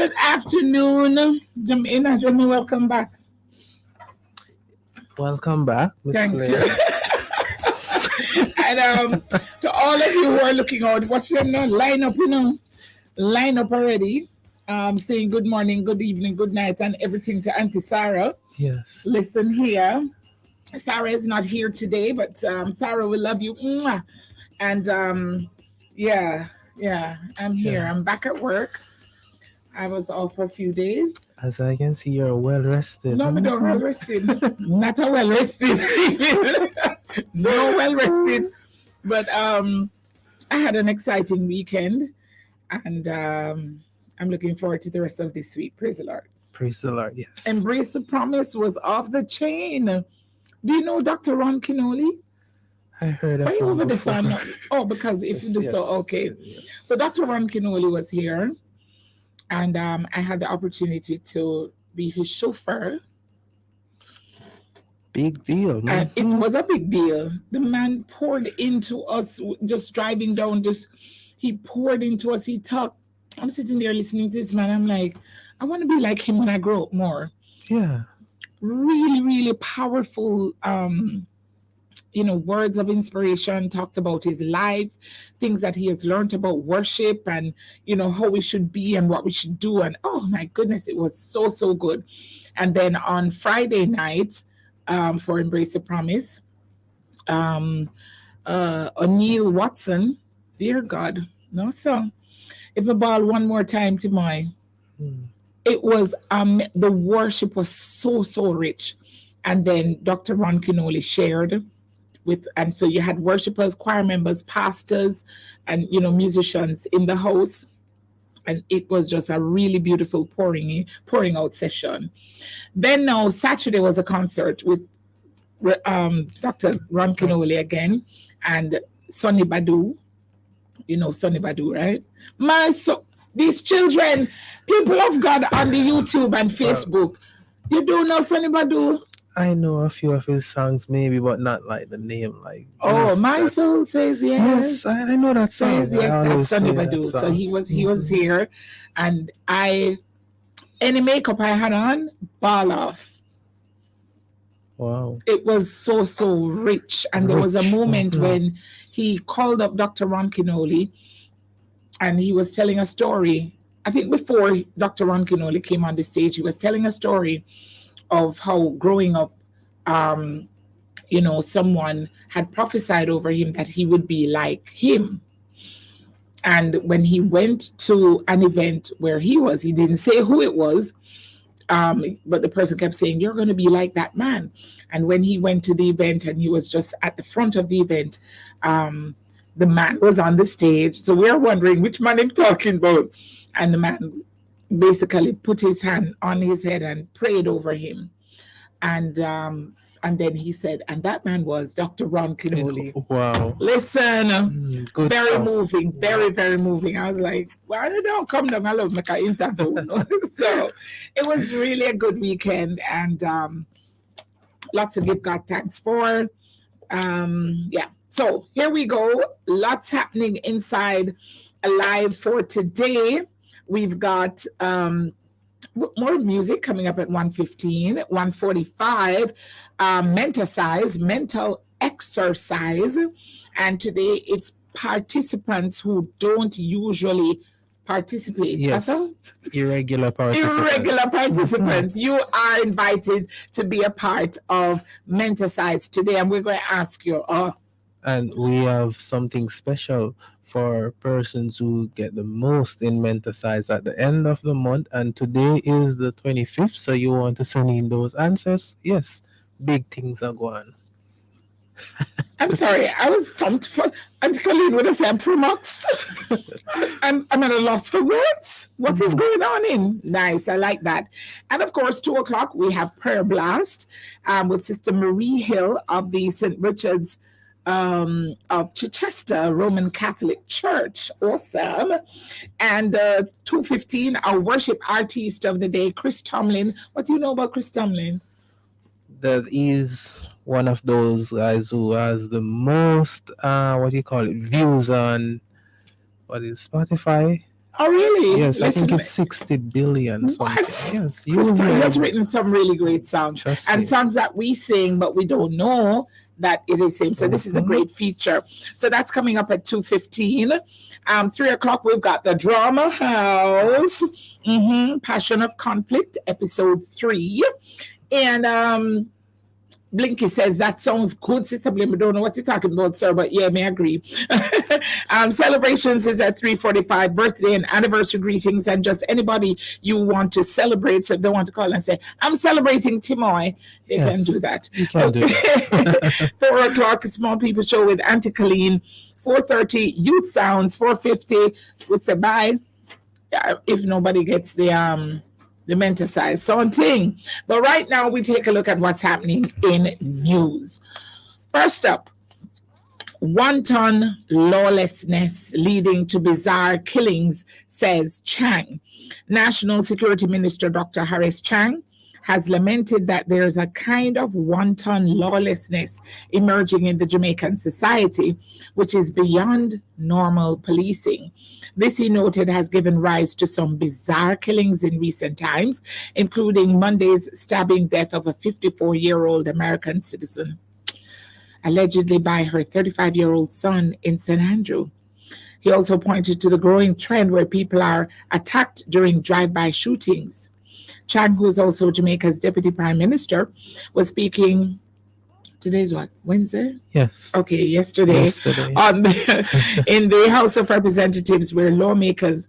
Good afternoon, Jamaica. Welcome back. Welcome back, Miss Thank you. Claire. And to all of you who are looking out, watch them now. Line up already. Saying good morning, good evening, good night, and everything to Auntie Sarah. Yes. Listen here. Sarah is not here today, but Sarah, we love you. Mwah. And yeah, I'm here. Yeah. I'm back at work. I was off for a few days. As I can see, you're well rested. No, me don't well rested. Not a well rested. No well rested. But I had an exciting weekend, and I'm looking forward to the rest of this week. Praise the Lord. Praise the Lord. Yes. Embrace the Promise was off the chain. Do you know Dr. Ron Kinoli? I heard of Why you him over the before. sun? Oh, because if you do Yes, so, okay. yes. So Dr. Ron Kinoli was here, and I had the opportunity to be his chauffeur. Big deal, man. And it was a big deal. The man poured into us just driving down. He poured into us. He talked. I'm sitting there listening to this man. I'm like, I want to be like him when I grow up more. Yeah. Really, really powerful. Words of inspiration. Talked about his life, things that he has learned about worship, and how we should be and what we should do. And oh my goodness, it was so good. And then on Friday night, for Embrace the Promise, O'Neill Watson, dear God, no sir. If I ball one more time to my, it was the worship was so rich, and then Dr. Ron Kinoli shared and so you had worshipers, choir members, pastors, and musicians in the house, and it was just a really beautiful pouring out session. Then now Saturday was a concert with Dr. Ron Kinoli again and Sonny Badu. You know Sonny Badu, right? These children, people of God on the YouTube and Facebook, you do know Sonny Badu? I know a few of his songs, maybe, but not like the name. Like, oh, my soul says yes. Yes, I know that song. Says yes, I that's always Sonny play that Badu. So song. he was here, and any makeup I had on, ball off. Wow. It was so rich, and there was a moment when he called up Dr. Ron Kinoli, and he was telling a story. I think before Dr. Ron Kinoli came on the stage, he was telling a story of how growing up, someone had prophesied over him that he would be like him. And when he went to an event where he didn't say who it was, but the person kept saying, you're going to be like that man. And when he went to the event and he was just at the front of the event, the man was on the stage. So we're wondering which man I'm talking about. And the man basically put his hand on his head and prayed over him. And then he said, and that man was Dr. Ron Kinoli. Wow. Listen, Good very stuff. moving, very moving. I was like, why don't come down? I love make an interview. So it was really a good weekend, and lots to give God thanks for. So here we go. Lots happening inside Alive for today. We've got more music coming up at 1:15, 1:45, mental exercise. And today it's participants who don't usually participate. Yes. Irregular participants. Irregular participants. You are invited to be a part of Mentasize today. And we're going to ask you, And we have something special for persons who get the most in Mentasize at the end of the month. And today is the 25th, so you want to send in those answers? Yes, big things are going. I'm sorry, I was stumped for Auntie Colleen would have said I'm flummoxed. I'm at a loss for words. What is going on in? Nice, I like that. And of course, 2:00 we have Prayer Blast with Sister Marie Hill of the St. Richard's of Chichester Roman Catholic Church. Awesome. And 2:15, our worship artist of the day, Chris Tomlin. What do you know about Chris Tomlin? That is one of those guys who has the most views on Spotify. Oh, really? Yes, I think Listen, it's 60 billion something. what? Yes, you will Crystal, he hear has them. written some really great songs Trust and me. songs that we sing, but we don't know that it is him. So this is a Hmm. great feature. So that's coming up at 2:15. 3 o'clock, we've got the Drama House. Passion of Conflict, episode 3. And Blinky says that sounds good, Sister Blim. I don't know what you're talking about, sir, but yeah, may I agree. Celebrations is at 3:45. Birthday and anniversary greetings, and just anybody you want to celebrate. So if they want to call and say, I'm celebrating Timoy, they can do Yes, that. you can do that. Okay. 4 o'clock, Small People Show with Auntie Colleen. 4:30, Youth Sounds. 4:50, we say bye. If nobody gets the mental something. But right now we take a look at what's happening in news. First up, wanton lawlessness leading to bizarre killings, says Chang. National Security Minister Dr. Harris Chang has lamented that there's a kind of wanton lawlessness emerging in the Jamaican society, which is beyond normal policing. This, he noted, has given rise to some bizarre killings in recent times, including Monday's stabbing death of a 54-year-old American citizen, allegedly by her 35-year-old son in St. Andrew. He also pointed to the growing trend where people are attacked during drive-by shootings. Chang, who is also Jamaica's deputy prime minister, was speaking. Today's what? Wednesday? Yes, Okay, yesterday yesterday. in the House of Representatives, where lawmakers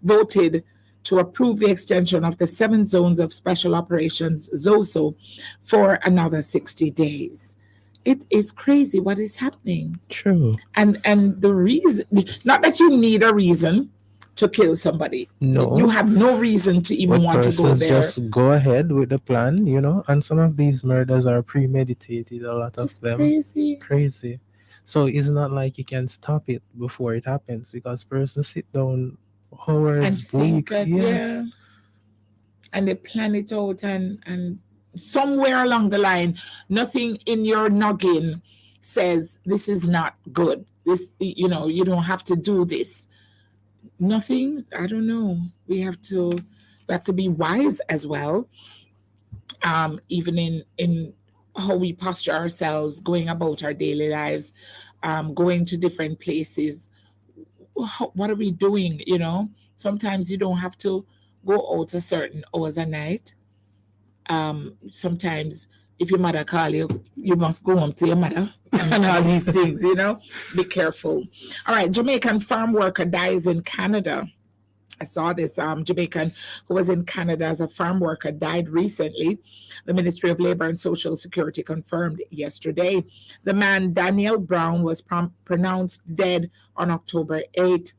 voted to approve the extension of the 7 zones of special operations (ZOSO) for another 60 days. It is crazy what is happening, True. and the reason, not that you need a reason to kill somebody. No. You have no reason to even But want to go persons there. just go ahead with the plan, and some of these murders are premeditated, a lot of It's them. crazy. Crazy. So it's not like you can stop it before it happens because persons sit down And hours, think weeks, that, yeah, yes. and they plan it out, and somewhere along the line, nothing in your noggin says this is not good. This, you don't have to do this. Nothing. I don't know. We have to be wise as well. Even in how we posture ourselves, going about our daily lives, going to different places. What are we doing? Sometimes you don't have to go out a certain hours a night. Sometimes if your mother call you, you must go home to your mother and all these things. Be careful. All right, Jamaican farm worker dies in Canada. I saw this Jamaican who was in Canada as a farm worker died recently. The Ministry of Labor and Social Security confirmed yesterday. The man, Daniel Brown, was pronounced dead on October 8.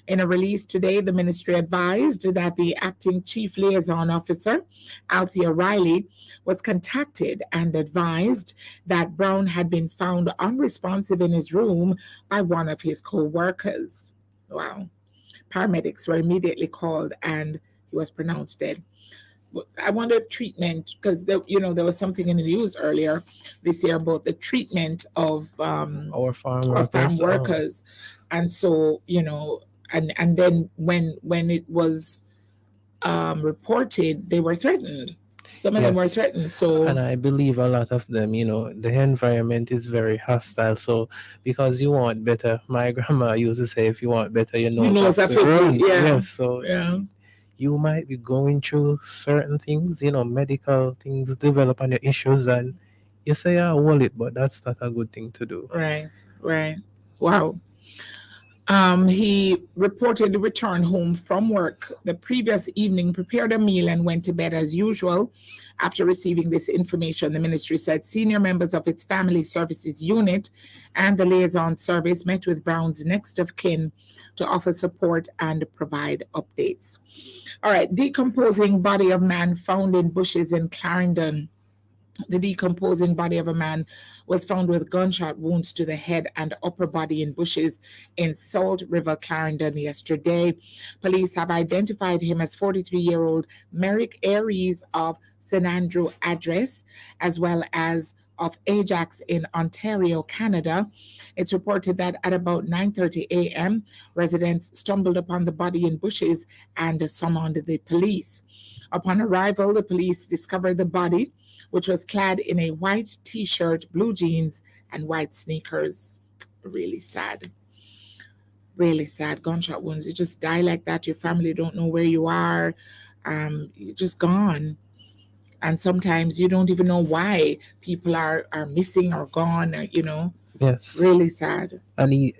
In a release today, the ministry advised that the acting chief liaison officer, Althea Riley, was contacted and advised that Brown had been found unresponsive in his room by one of his co-workers. Wow. Paramedics were immediately called and he was pronounced dead. I wonder if treatment, because there was something in the news earlier this year about the treatment of Our farm our farm workers. Oh, workers, and so and then when it was reported, they were threatened. Some of them were yes. threatened. So And I believe a lot of them, the environment is very hostile. So because you want better, my grandma used to say, if you want better, your you nose know, have it's a to fit. run. Yeah, Yes. So yeah, you might be going through certain things, medical things develop on your issues, and you say, "I will it," but that's not a good thing to do. right, right. Wow. He reportedly returned home from work the previous evening, prepared a meal, and went to bed as usual. After receiving this information, the ministry said senior members of its family services unit and the liaison service met with Brown's next of kin to offer support and provide updates. All right, decomposing body of man found in bushes in Clarendon. The decomposing body of a man was found with gunshot wounds to the head and upper body in bushes in Salt River, Clarendon yesterday. Police have identified him as 43-year-old Merrick Aries of St. Andrew address, as well as of Ajax in Ontario, Canada. It's reported that at about 9:30 a.m., residents stumbled upon the body in bushes and summoned the police. Upon arrival, the police discovered the body, which was clad in a white t-shirt, blue jeans, and white sneakers. Really sad. Really sad. Gunshot wounds. You just die like that. Your family don't know where you are. You're just gone. And sometimes you don't even know why people are missing or gone. Or, Yes. really sad. And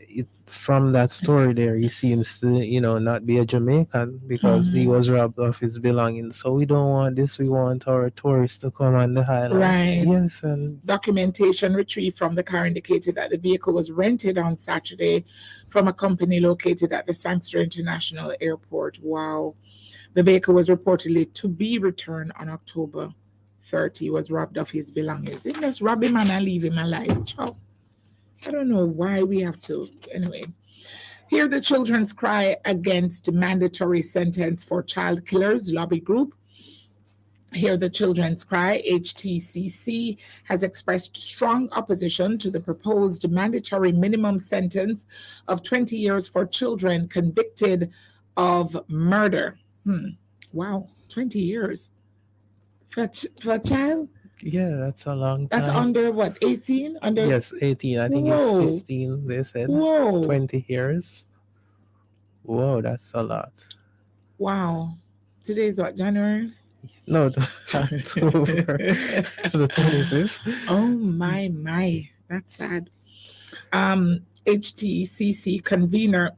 from that story there, he seems to, not be a Jamaican because he was robbed of his belongings. So we don't want this. We want our tourists to come on the island. Right. Yes, and Documentation retrieved from the car indicated that the vehicle was rented on Saturday from a company located at the Sangster International Airport. Wow. The vehicle was reportedly to be returned on October 30. He was robbed of his belongings. They just rob him and leave him alive. Ciao. I don't know why we have to. Anyway, hear the children's cry against mandatory sentence for child killers lobby group. Hear the Children's Cry, HTCC, has expressed strong opposition to the proposed mandatory minimum sentence of 20 years for children convicted of murder. Wow, 20 years. For a child? yeah, that's a long time. That's under what, 18? Under Yes, 18. I think Whoa. it's 15, they said. Whoa. 20 years. Whoa, that's a lot. Wow. Today's what, January? No, October the 25th. Oh my. That's sad. HTCC convener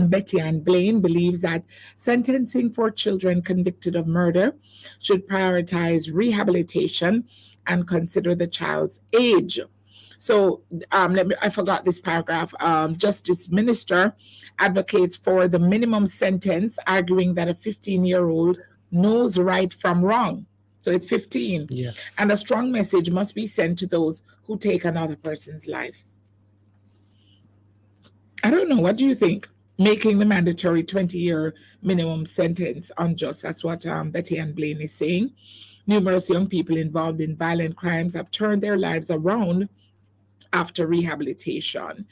Betty Ann Blaine believes that sentencing for children convicted of murder should prioritize rehabilitation and consider the child's age. So I forgot this paragraph. Justice Minister advocates for the minimum sentence, arguing that a 15-year-old knows right from wrong. So it's 15. Yes. And a strong message must be sent to those who take another person's life. I don't know. What do you think? Making the mandatory 20-year minimum sentence unjust. That's what Betty Ann Blaine is saying. Numerous young people involved in violent crimes have turned their lives around after rehabilitation.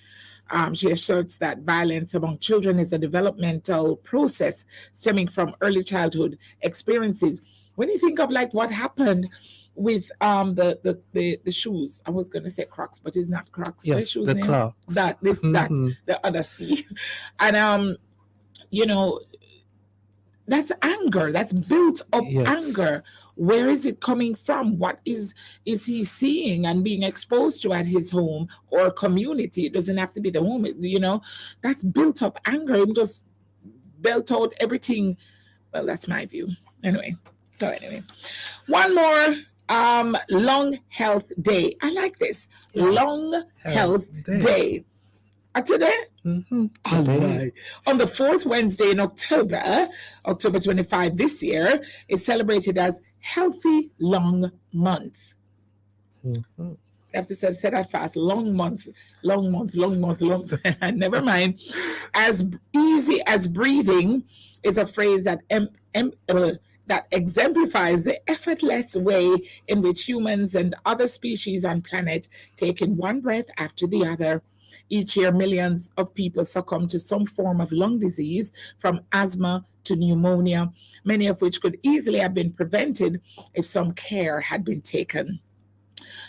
She asserts that violence among children is a developmental process stemming from early childhood experiences. When you think of like what happened with the shoes, I was gonna say Crocs, but it's not Crocs. Yes, What is shoes the name? Crocs. That the other C, and that's anger. That's built up Yes. anger. Where is it coming from? What is he seeing and being exposed to at his home or community? It doesn't have to be the home, that's built up anger. It just built out everything. Well, that's my view. Anyway, one more Lung Health Day. I like this. Lung Health Day. Today? Today. On the fourth Wednesday in October 25 this year, is celebrated as Healthy Lung Month. I have to say that fast. Long month. Never mind. As easy as breathing is a phrase that that exemplifies the effortless way in which humans and other species on planet take in one breath after the other. Each year, millions of people succumb to some form of lung disease, from asthma to pneumonia, many of which could easily have been prevented if some care had been taken.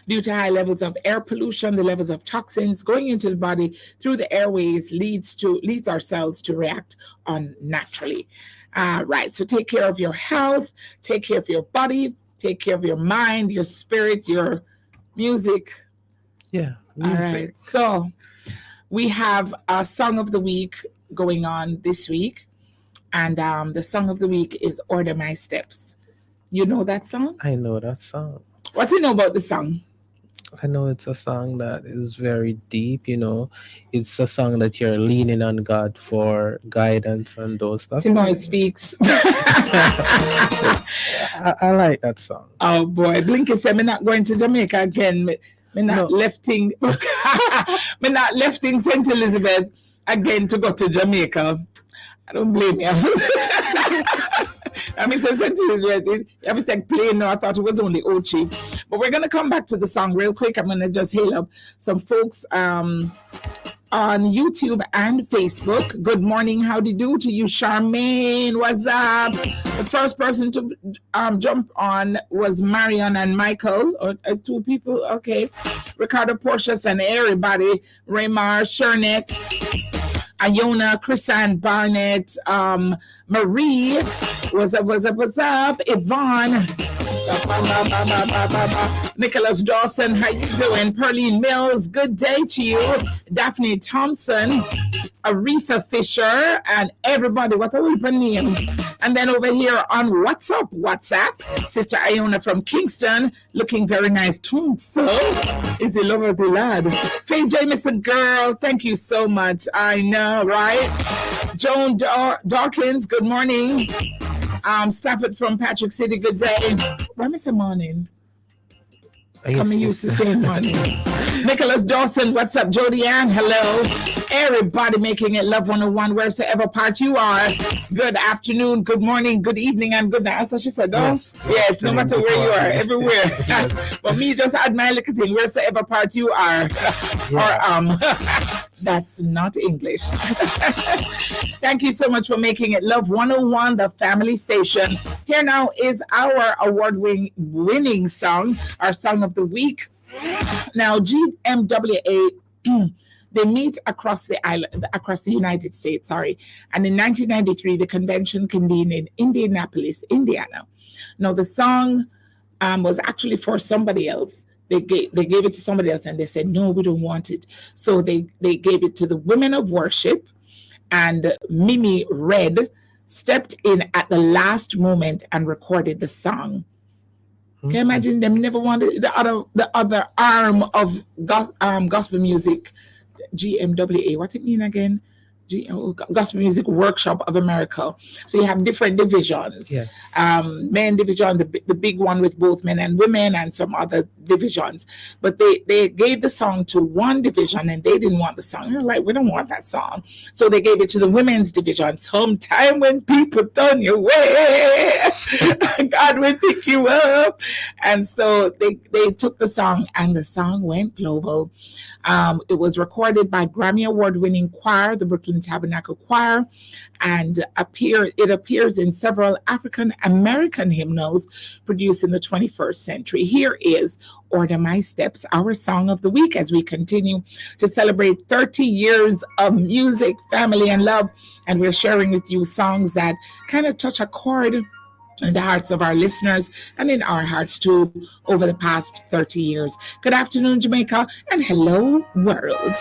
Due to high levels of air pollution, the levels of toxins going into the body through the airways leads our cells to react unnaturally. Right, so take care of your health, take care of your body, take care of your mind, your spirit, your music. Yeah, music. All right, so we have a Song of the Week going on this week, and the Song of the Week is Order My Steps. You know that song? I know that song. What do you know about the song? I know it's a song that is very deep, It's a song that you're leaning on God for guidance and those stuff. Timor speaks. I like that song. Oh boy, Blinky said, "Me not going to Jamaica again. Me not lefting. Me not lefting St. Elizabeth again to go to Jamaica." I don't blame you. I mean, so St. Elizabeth, you have to take plane now. I thought it was only Ochi. But we're gonna come back to the song real quick. I'm gonna just hail up some folks on YouTube and Facebook. Good morning, how do you do to you, Charmaine? What's up? The first person to jump on was Marion and Michael, two people. Okay, Ricardo, Portius, and everybody. Raymar, Shernet, Iona, Chrisanne, Barnett, Marie, what's up, Yvonne, Nicholas Dawson, how you doing? Perlene Mills, good day to you. Daphne Thompson, Aretha Fisher, and everybody, what are we name? And then over here on WhatsApp, Sister Iona from Kingston, looking very nice. So is the love of the lad. Faye J, Mr. Girl, thank you so much. I know, right? Joan Dawkins, good morning. Stafford from Patrick City, good day. Why Mr. Morning? I'm used to saying morning. Nicholas Dawson, what's up? Jody Ann, hello. Everybody making it Love 101, wheresoever part you are. Good afternoon, good morning, good evening, and good night. That's what she said, though? Yes, no matter where you are, everywhere. Yes. But me just add my little thing, wheresoever part you are. Or, that's not English. Thank you so much for making it Love 101, the family station. Here now is our award-winning song, our song of the week. Now, GMWA, they meet across the island, across the United States, sorry. And in 1993, the convention convened in Indianapolis, Indiana. Now, the song was actually for somebody else. They gave it to somebody else, and they said, no, we don't want it. So they gave it to the women of worship, and Mimi Red stepped in at the last moment and recorded the song. Can you imagine them never wanted the other arm of gospel music, GMWA? What it mean again? Gospel Music Workshop of America. So you have different divisions. Yes. Men division, the big one with both men and women, and some other divisions. But they gave the song to one division, and they didn't want the song. They're like, we don't want that song. So they gave it to the women's division. Sometime when people turn your way, God will pick you up. And so they took the song, and the song went global. It was recorded by Grammy Award-winning choir, the Brooklyn Tabernacle Choir, and it appears in several African American hymnals produced in the 21st century. Here is Order My Steps, our song of the week, as we continue to celebrate 30 years of music, family, and love. And we're sharing with you songs that kind of touch a chord in the hearts of our listeners and in our hearts too over the past 30 years. Good afternoon, Jamaica, and hello, world.